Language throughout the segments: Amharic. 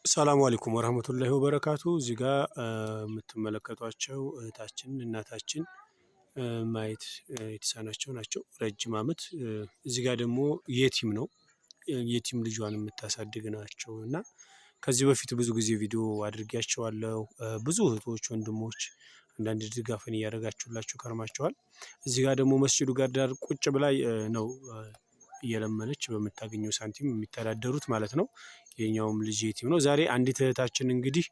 ሰላም አለይኩም ወራህመቱላሂ ወበረካቱ። እዚህ ጋር የምትመለከቷቸው እህታችን እናታችን ማየት የተሳናቸው ናቸው። ረጅም አመት እዚህ ጋር ደግሞ የቲም ነው የቲም ልጇን የምታሳድግ ናቸው እና ከዚህ በፊት ብዙ ጊዜ ቪዲዮ አድርጌያቸዋለሁ። ብዙ እህቶች ወንድሞች አንዳንድ ድጋፍን እያደረጋችሁላችሁ ከርማቸዋል። እዚህ ጋር ደግሞ መስጂዱ ጋር ዳር ቁጭ ብላ ነው እየለመነች በምታገኘው ሳንቲም የሚተዳደሩት ማለት ነው። የኛውም ልጅ የቲም ነው። ዛሬ አንዲት እህታችን እንግዲህ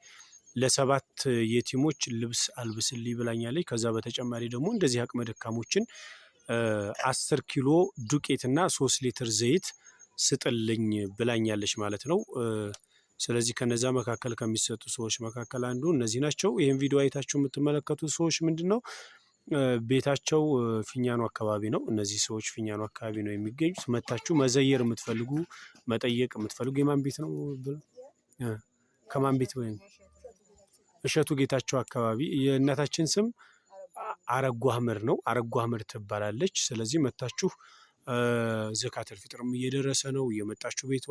ለሰባት የቲሞች ልብስ አልብስልኝ ብላኛለች። ከዛ በተጨማሪ ደግሞ እንደዚህ አቅመ ደካሞችን 10 ኪሎ ዱቄትና 3 ሊትር ዘይት ስጥልኝ ብላኛለች ማለት ነው። ስለዚህ ከነዛ መካከል ከሚሰጡ ሰዎች መካከል አንዱ እነዚህ ናቸው። ይህን ቪዲዮ አይታችሁ የምትመለከቱት ሰዎች ምንድነው ቤታቸው ፊኛኑ አካባቢ ነው። እነዚህ ሰዎች ፊኛኑ አካባቢ ነው የሚገኙት። መታችሁ መዘየር የምትፈልጉ መጠየቅ የምትፈልጉ የማን ቤት ነው? ከማን ቤት ወይ እሸቱ ጌታቸው አካባቢ። የእናታችን ስም አረጓ አህመድ ነው። አረጓ አህመድ ትባላለች። ስለዚህ መታችሁ ዘካተል ፍጥርም እየደረሰ ነው። እየመጣችሁ ቤቷ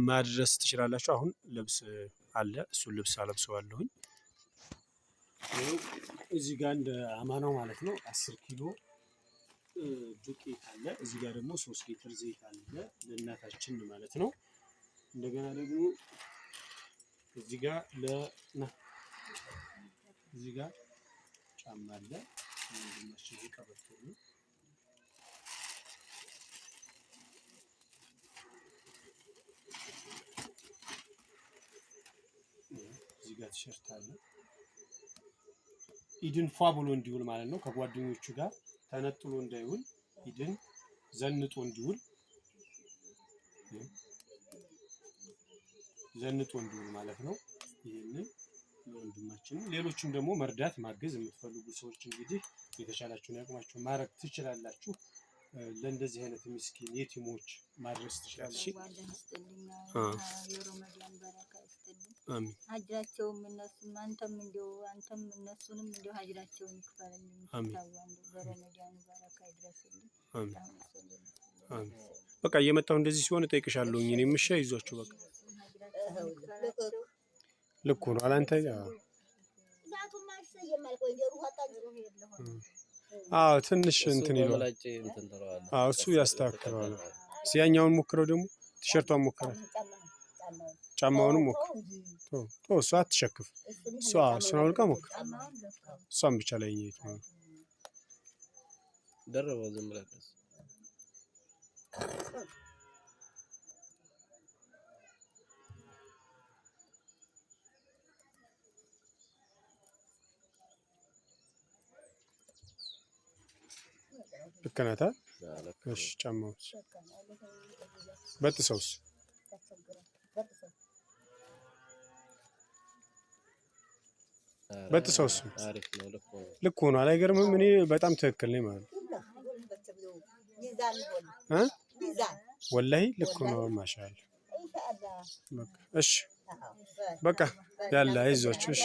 ማድረስ ትችላላችሁ። አሁን ልብስ አለ፣ እሱን ልብስ አለብሰዋለሁኝ። እዚህ ጋር እንደ አማናው ማለት ነው 10 ኪሎ ዱቄት አለ። እዚህ ጋር ደግሞ 3 ሊትር ዘይት አለ ለእናታችን ማለት ነው። እንደገና ደግሞ እዚህ ጋር እዚህ ጋር ጫማ አለ። እንደማችሁ ቀበቶ ነው። እዚህ ጋር ቲሸርት አለ። ኢድን ፏ ብሎ እንዲውል ማለት ነው። ከጓደኞቹ ጋር ተነጥሎ እንዳይውል ኢድን ዘንጦ እንዲውል ማለት ነው። ይሄንን ወንድማችን ሌሎችም ደግሞ መርዳት ማገዝ የምትፈልጉ ሰዎች እንግዲህ የተሻላችሁን ያቅማችሁን ማድረግ ትችላላችሁ። ለእንደዚህ አይነት ምስኪን የቲሞች ማድረስ ትችላላችሁ። የረመዳን በረካ ይስጥልኝ። ሀጅራቸውም እነሱም አንተም እነሱንም እንደው ሀጅራቸውን ይክፈልልኝ። ታዋንዱ በረመዳን በረካ ይድረስልኝ። በቃ እየመጣሁ እንደዚህ ሲሆን እጠይቅሻለሁ። እኔም እሺ አይዟችሁ በቃ ልክ ሆኖ አላንተ ትንሽ እንትን ይላል። እሱ ያስተካክላል። ሲያኛውን ሞክረው ደግሞ ቲሸርቷን ሞክራት፣ ጫማውንም ሞክር። እሷ አትሸክፍ። እሱን አውልቃ ሞክር። እሷን ብቻ ላይ ደረበው ዝም ብለህ ልክ ናት። እሺ ጫማውስ በጥሰውስ በጥሰውስ ልክ ሆኗል። አይገርምም? እኔ በጣም ትክክል ነኝ ማለት ነው። ወላሂ ልክ ነው። ማሻአላ። እሺ በቃ ያለ አይዟችሁ። እሺ